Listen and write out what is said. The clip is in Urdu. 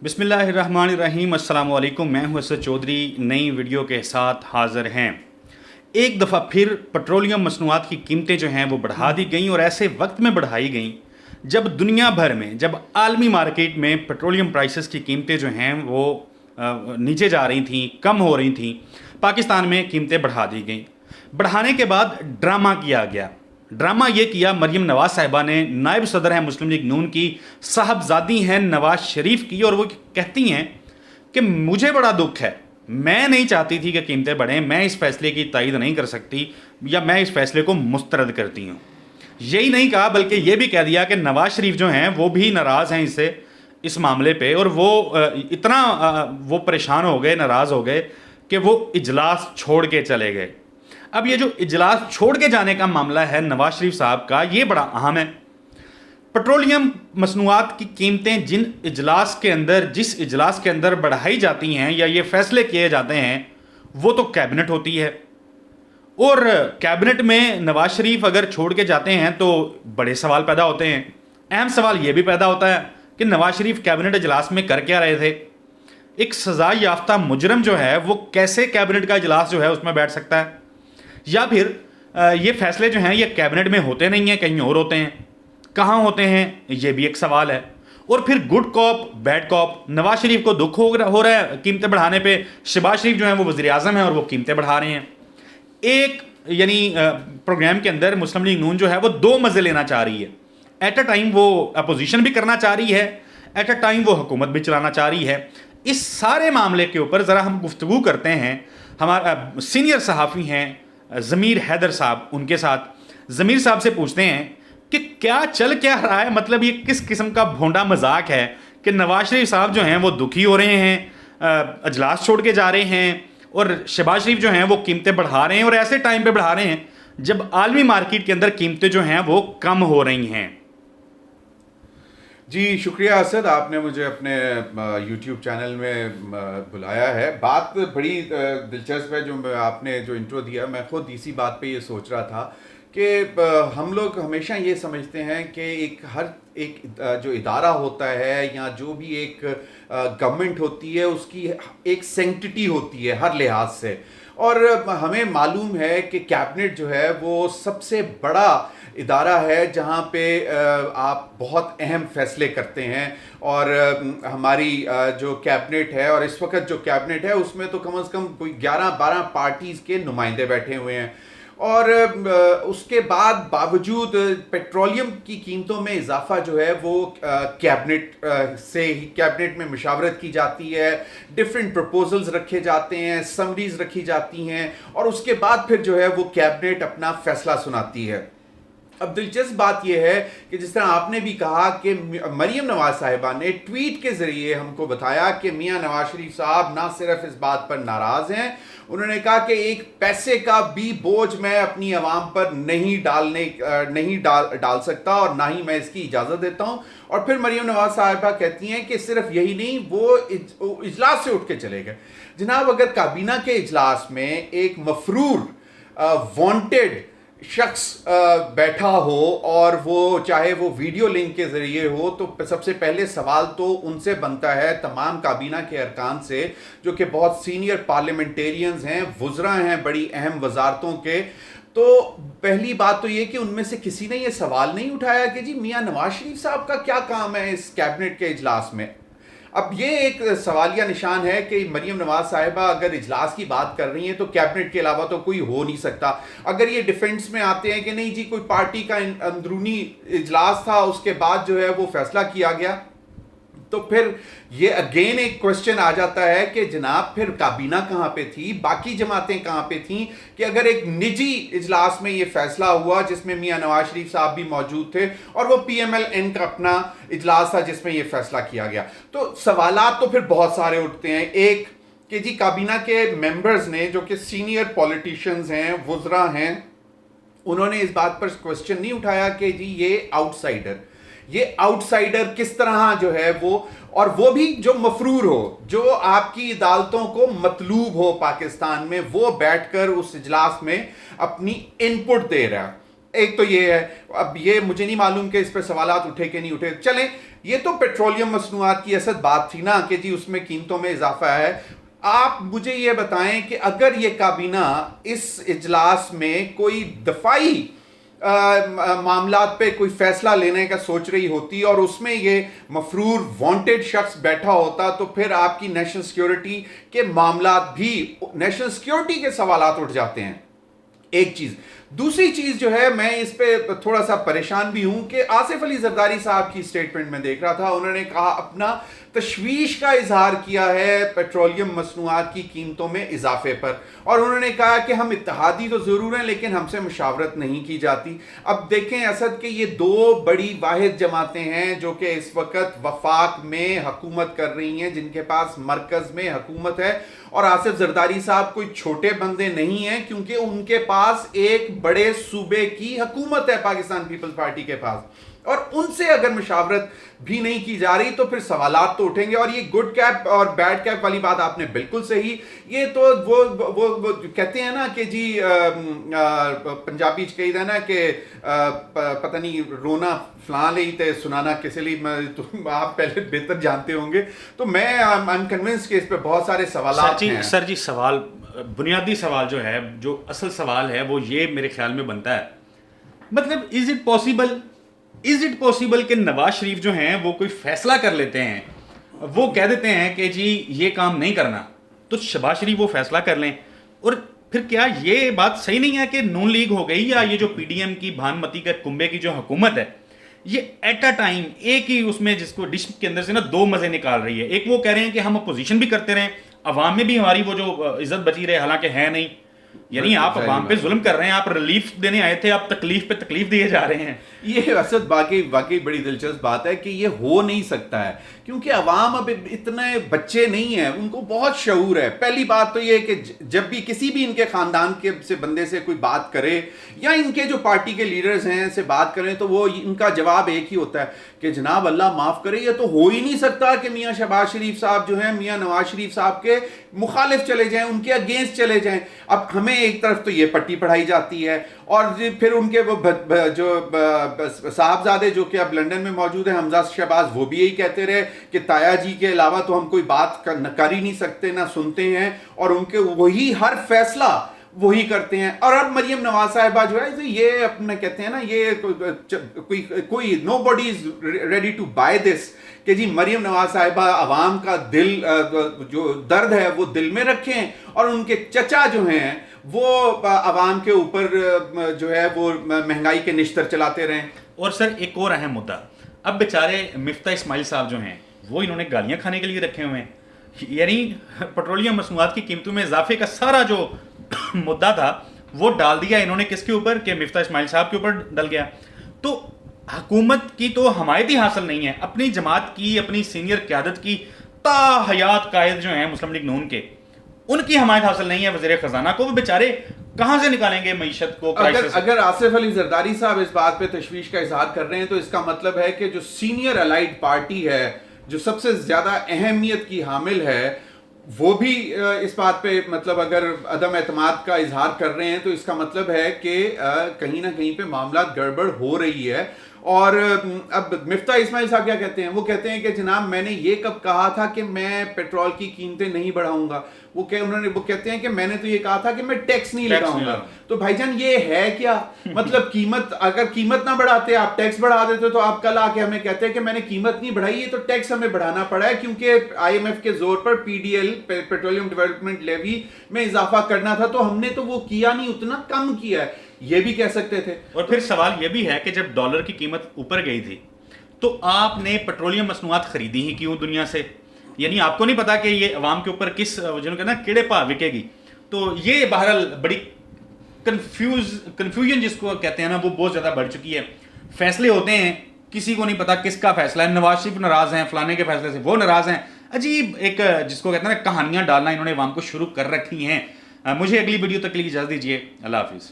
بسم اللہ الرحمن الرحیم، السلام علیکم۔ میں ہوں اسد چودھری، نئی ویڈیو کے ساتھ حاضر ہیں۔ ایک دفعہ پھر پٹرولیم مصنوعات کی قیمتیں جو ہیں وہ بڑھا دی گئیں، اور ایسے وقت میں بڑھائی گئیں جب دنیا بھر میں، جب عالمی مارکیٹ میں پٹرولیم پرائسز کی قیمتیں جو ہیں وہ نیچے جا رہی تھیں، کم ہو رہی تھیں، پاکستان میں قیمتیں بڑھا دی گئیں۔ بڑھانے کے بعد ڈرامہ کیا گیا۔ ڈرامہ یہ کیا، مریم نواز صاحبہ نے، نائب صدر ہیں مسلم لیگ نون کی، صاحبزادی ہیں نواز شریف کی، اور وہ کہتی ہیں کہ مجھے بڑا دکھ ہے، میں نہیں چاہتی تھی کہ قیمتیں بڑھیں، میں اس فیصلے کی تائید نہیں کر سکتی، یا میں اس فیصلے کو مسترد کرتی ہوں۔ یہی نہیں کہا، بلکہ یہ بھی کہہ دیا کہ نواز شریف جو ہیں وہ بھی ناراض ہیں اس معاملے پہ، اور وہ اتنا وہ پریشان ہو گئے، ناراض ہو گئے کہ وہ اجلاس چھوڑ کے چلے گئے۔ اب یہ جو اجلاس چھوڑ کے جانے کا معاملہ ہے نواز شریف صاحب کا، یہ بڑا اہم ہے۔ پٹرولیم مصنوعات کی قیمتیں جس اجلاس کے اندر بڑھائی جاتی ہیں یا یہ فیصلے کیے جاتے ہیں، وہ تو کیبنٹ ہوتی ہے، اور کیبنٹ میں نواز شریف اگر چھوڑ کے جاتے ہیں تو بڑے سوال پیدا ہوتے ہیں۔ اہم سوال یہ بھی پیدا ہوتا ہے کہ نواز شریف کیبنٹ اجلاس میں کر کیا رہے تھے؟ ایک سزا یافتہ مجرم جو ہے وہ کیسے کیبنٹ کا اجلاس جو ہے اس میں بیٹھ سکتا ہے؟ یا پھر یہ فیصلے جو ہیں یہ کیبنٹ میں ہوتے نہیں ہیں، کہیں اور ہوتے ہیں، کہاں ہوتے ہیں؟ یہ بھی ایک سوال ہے۔ اور پھر گڈ کاپ بیڈ کاپ، نواز شریف کو دکھ ہو رہا ہے قیمتیں بڑھانے پہ، شہباز شریف جو ہیں وہ وزیر اعظم ہیں اور وہ قیمتیں بڑھا رہے ہیں۔ ایک پروگرام کے اندر مسلم لیگ نون جو ہے وہ دو مزے لینا چاہ رہی ہے۔ ایٹ اے ٹائم وہ اپوزیشن بھی کرنا چاہ رہی ہے، ایٹ اے ٹائم وہ حکومت بھی چلانا چاہ رہی ہے۔ اس سارے معاملے کے اوپر ذرا ہم گفتگو کرتے ہیں۔ ہمارا سینئر صحافی ہیں ضمیر حیدر صاحب، ان کے ساتھ ضمیر صاحب سے پوچھتے ہیں کہ کیا چل کیا رہا ہے، مطلب یہ کس قسم کا بھونڈا مذاق ہے کہ نواز شریف صاحب جو ہیں وہ دکھی ہو رہے ہیں، اجلاس چھوڑ کے جا رہے ہیں، اور شہباز شریف جو ہیں وہ قیمتیں بڑھا رہے ہیں، اور ایسے ٹائم پہ بڑھا رہے ہیں جب عالمی مارکیٹ کے اندر قیمتیں جو ہیں وہ کم ہو رہی ہیں۔ جی شکریہ اسد، آپ نے مجھے اپنے یوٹیوب چینل میں بلایا ہے۔ بات بڑی دلچسپ ہے جو آپ نے جو انٹرو دیا۔ میں خود اسی بات پہ یہ سوچ رہا تھا کہ ہم لوگ ہمیشہ یہ سمجھتے ہیں کہ ہر ایک جو ادارہ ہوتا ہے یا جو بھی ایک گورنمنٹ ہوتی ہے اس کی ایک سینکٹیٹی ہوتی ہے ہر لحاظ سے، اور ہمیں معلوم ہے کہ کیبنٹ جو ہے وہ سب سے بڑا ادارہ ہے جہاں پہ آپ بہت اہم فیصلے کرتے ہیں، اور ہماری جو کیبنٹ ہے، اور اس وقت جو کیبنٹ ہے اس میں تو کم از کم کوئی 11-12 پارٹیز کے نمائندے بیٹھے ہوئے ہیں، اور اس کے بعد باوجود پیٹرولیم کی قیمتوں میں اضافہ جو ہے وہ کیبنٹ میں مشاورت کی جاتی ہے، ڈفرینٹ پرپوزلز رکھے جاتے ہیں، سمریز رکھی جاتی ہیں، اور اس کے بعد پھر جو ہے وہ کیبنٹ اپنا فیصلہ سناتی ہے۔ اب دلچسپ بات یہ ہے کہ جس طرح آپ نے بھی کہا کہ مریم نواز صاحبہ نے ٹویٹ کے ذریعے ہم کو بتایا کہ میاں نواز شریف صاحب نہ صرف اس بات پر ناراض ہیں، انہوں نے کہا کہ ایک پیسے کا بھی بوجھ میں اپنی عوام پر نہیں ڈال سکتا، اور نہ ہی میں اس کی اجازت دیتا ہوں۔ اور پھر مریم نواز صاحبہ کہتی ہیں کہ صرف یہی نہیں، وہ اجلاس سے اٹھ کے چلے گئے۔ جناب، اگر کابینہ کے اجلاس میں ایک مفرور وانٹڈ شخص بیٹھا ہو، اور وہ چاہے وہ ویڈیو لنک کے ذریعے ہو، تو سب سے پہلے سوال تو ان سے بنتا ہے، تمام کابینہ کے ارکان سے جو کہ بہت سینئر پارلیمنٹیرینز ہیں، وزراء ہیں بڑی اہم وزارتوں کے۔ تو پہلی بات تو یہ کہ ان میں سے کسی نے یہ سوال نہیں اٹھایا کہ جی میاں نواز شریف صاحب کا کیا کام ہے اس کیبنٹ کے اجلاس میں۔ اب یہ ایک سوالیہ نشان ہے کہ مریم نواز صاحبہ اگر اجلاس کی بات کر رہی ہیں تو کیبنٹ کے علاوہ تو کوئی ہو نہیں سکتا۔ اگر یہ ڈیفنس میں آتے ہیں کہ نہیں جی کوئی پارٹی کا اندرونی اجلاس تھا، اس کے بعد جو ہے وہ فیصلہ کیا گیا، تو پھر یہ اگین ایک کوشچن آ جاتا ہے کہ جناب پھر کابینہ کہاں پہ تھی، باقی جماعتیں کہاں پہ تھیں، کہ اگر ایک نجی اجلاس میں یہ فیصلہ ہوا جس میں میاں نواز شریف صاحب بھی موجود تھے، اور وہ پی ایم ایل این کا اپنا اجلاس تھا جس میں یہ فیصلہ کیا گیا، تو سوالات تو پھر بہت سارے اٹھتے ہیں۔ ایک کہ جی کابینہ کے ممبرز نے جو کہ سینئر پولیٹیشینز ہیں، وزراء ہیں، انہوں نے اس بات پر کوشچن نہیں اٹھایا کہ جی یہ آؤٹ سائیڈر کس طرح جو ہے وہ، اور وہ بھی جو مفرور ہو، جو آپ کی عدالتوں کو مطلوب ہو پاکستان میں، وہ بیٹھ کر اس اجلاس میں اپنی ان پٹ دے رہا ہے۔ ایک تو یہ ہے۔ اب یہ مجھے نہیں معلوم کہ اس پہ سوالات اٹھے کہ نہیں اٹھے، چلیں یہ تو پیٹرولیم مصنوعات کی اصل بات تھی نا کہ جی اس میں قیمتوں میں اضافہ ہے. آپ مجھے یہ بتائیں کہ اگر یہ کابینہ اس اجلاس میں کوئی دفاعی معاملات پہ کوئی فیصلہ لینے کا سوچ رہی ہوتی اور اس میں یہ مفرور وانٹڈ شخص بیٹھا ہوتا تو پھر آپ کی نیشنل سیکیورٹی کے معاملات بھی، نیشنل سیکیورٹی کے سوالات اٹھ جاتے ہیں. ایک چیز. دوسری چیز جو ہے، میں اس پہ تھوڑا سا پریشان بھی ہوں کہ آصف علی زرداری صاحب کی سٹیٹمنٹ میں دیکھ رہا تھا، انہوں نے کہا اپنا تشویش کا اظہار کیا ہے پیٹرولیم مصنوعات کی قیمتوں میں اضافے پر، اور انہوں نے کہا کہ ہم اتحادی تو ضرور ہیں لیکن ہم سے مشاورت نہیں کی جاتی. اب دیکھیں اسد کہ یہ دو بڑی واحد جماعتیں ہیں جو کہ اس وقت وفاق میں حکومت کر رہی ہیں، جن کے پاس مرکز میں حکومت ہے، اور آصف زرداری صاحب کوئی چھوٹے بندے نہیں ہیں کیونکہ ان کے پاس ایک بڑے صوبے کی حکومت ہے پاکستان پیپلز پارٹی کے پاس، اور ان سے اگر مشاورت بھی نہیں کی جا رہی تو پھر سوالات تو اٹھیں گے. اور یہ گڈ کیپ اور بیڈ کیپ والی بات آپ نے بالکل صحیح، یہ تو وہ کہتے ہیں نا کہ جی پنجابی چ کہی دا نا کہ پتہ نہیں رونا فلاں لئی تے سنانا کسی لیے، آپ پہلے بہتر جانتے ہوں گے. تو میں I'm convinced کہ اس پہ بہت سارے سوالات ہیں. سر جی سوال، بنیادی سوال جو ہے، جو اصل سوال ہے وہ یہ میرے خیال میں بنتا ہے، مطلب از اٹ پاسبل کہ نواز شریف جو ہیں وہ کوئی فیصلہ کر لیتے ہیں، وہ کہہ دیتے ہیں کہ جی یہ کام نہیں کرنا، تو شہباز شریف وہ فیصلہ کر لیں، اور پھر کیا یہ بات صحیح نہیں ہے کہ نون لیگ ہو گئی یا یہ جو پی ڈی ایم کی بھانمتی کے کنبے کی جو حکومت ہے، یہ ایٹ اے ٹائم ایک ہی اس میں جس کو ڈش کے اندر سے نا دو مزے نکال رہی ہے. ایک وہ کہہ رہے ہیں کہ ہم اپوزیشن بھی کرتے رہیں، عوام میں بھی ہماری وہ جو عزت بچی رہے، حالانکہ ہے نہیں. یعنی آپ عوام پہ ظلم کر رہے ہیں، آپ ریلیف دینے آئے تھے، آپ تکلیف پہ تکلیف دیے جا رہے ہیں. یہ اسد واقعی بڑی دلچسپ بات ہے کہ یہ ہو نہیں سکتا ہے کیونکہ عوام اب اتنے بچے نہیں ہیں، ان کو بہت شعور ہے. پہلی بات تو یہ کہ جب بھی کسی بھی ان کے خاندان کے سے بندے سے کوئی بات کرے یا ان کے جو پارٹی کے لیڈرز ہیں سے بات کریں تو وہ ان کا جواب ایک ہی ہوتا ہے کہ جناب اللہ معاف کرے، یہ تو ہو ہی نہیں سکتا کہ میاں شہباز شریف صاحب جو ہیں میاں نواز شریف صاحب کے مخالف چلے جائیں، ان کے اگینسٹ چلے جائیں. اب ہمیں ایک طرف تو یہ پٹی پڑھائی جاتی ہے، اور پھر ان کے وہ جو صاحبزادے جو کہ اب لنڈن میں موجود ہیں، حمزہ شہباز، وہ بھی یہی کہتے رہے کہ تایا جی کے علاوہ تو ہم کوئی بات کر ہی نہیں سکتے، نہ سنتے ہیں، اور ان کے وہی ہر فیصلہ وہی کرتے ہیں. اور اب مریم نواز صاحبہ جو ہے یہ اپنا کہتے ہیں نا، یہ کوئی nobody is ready to buy this کہ جی مریم نواز صاحبہ عوام کا دل جو درد ہے وہ دل میں رکھیں، اور ان کے چچا جو ہیں وہ عوام کے اوپر جو ہے وہ مہنگائی کے نشتر چلاتے رہیں. اور سر ایک اور اہم مدعا، اب بیچارے مفتاح اسماعیل صاحب جو ہیں وہ انہوں نے گالیاں کھانے کے لیے رکھے ہوئے ہیں. یعنی پیٹرولیم مصنوعات کی قیمتوں میں اضافے کا سارا جو مدعا تھا وہ ڈال دیا انہوں نے کس کے اوپر، کہ مفتاح اسماعیل صاحب کے اوپر ڈل گیا. تو حکومت کی تو حمایت ہی حاصل نہیں ہے، اپنی جماعت کی، اپنی سینئر قیادت کی، تا حیات قائد جو ہیں مسلم لیگ نون کے، ان کی حمایت حاصل نہیں ہے وزیر خزانہ کو. وہ بیچارے کہاں سے نکالیں گے معیشت کو؟ اگر آصف علی زرداری صاحب اس بات پہ تشویش کا اظہار کر رہے ہیں تو اس کا مطلب ہے کہ جو سینئر الائڈ پارٹی ہے، جو سب سے زیادہ اہمیت کی حامل ہے، وہ بھی اس بات پہ مطلب اگر عدم اعتماد کا اظہار کر رہے ہیں تو اس کا مطلب ہے کہ کہیں نہ کہیں پہ معاملات گڑبڑ ہو رہی ہے. اور اب مفتاح اسماعیل صاحب کیا کہتے ہیں؟ وہ کہتے ہیں کہ جناب میں نے یہ کب کہا تھا کہ میں پیٹرول کی قیمتیں نہیں بڑھاؤں گا؟ وہ کہتے ہیں کہ میں نے تو یہ کہا تھا کہ میں ٹیکس نہیں لگاؤں گا. تو بھائی جان یہ ہے کیا مطلب؟ اگر قیمت نہ بڑھاتے، آپ ٹیکس بڑھا دیتے، تو آپ کل آ کے ہمیں کہتے ہیں کہ میں نے قیمت نہیں بڑھائی، یہ تو ٹیکس ہمیں بڑھانا پڑا ہے کیونکہ آئی ایم ایف کے زور پر P D L petroleum development levy میں اضافہ کرنا تھا، تو ہم نے تو وہ کیا نہیں، اتنا کم کیا ہے، یہ بھی کہہ سکتے تھے. اور پھر سوال یہ بھی ہے کہ جب ڈالر کی قیمت اوپر گئی تھی تو آپ نے پیٹرولیم مصنوعات خریدی ہی کیوں دنیا سے؟ یعنی آپ کو نہیں پتا کہ یہ عوام کے اوپر کس جنہوں کہنا کیڑے پا وکے گی. تو یہ بہرحال بڑی کنفیوژن جس کو کہتے ہیں نا، وہ بہت زیادہ بڑھ چکی ہے. فیصلے ہوتے ہیں، کسی کو نہیں پتا کس کا فیصلہ ہے. نواز شریف ناراض ہیں فلانے کے فیصلے سے، وہ ناراض ہیں. عجیب ایک جس کو کہتے ہیں نا کہانیاں ڈالنا انہوں نے عوام کو شروع کر رکھی ہیں. مجھے اگلی ویڈیو تک کے لیے اجازت دیجیے. اللہ حافظ.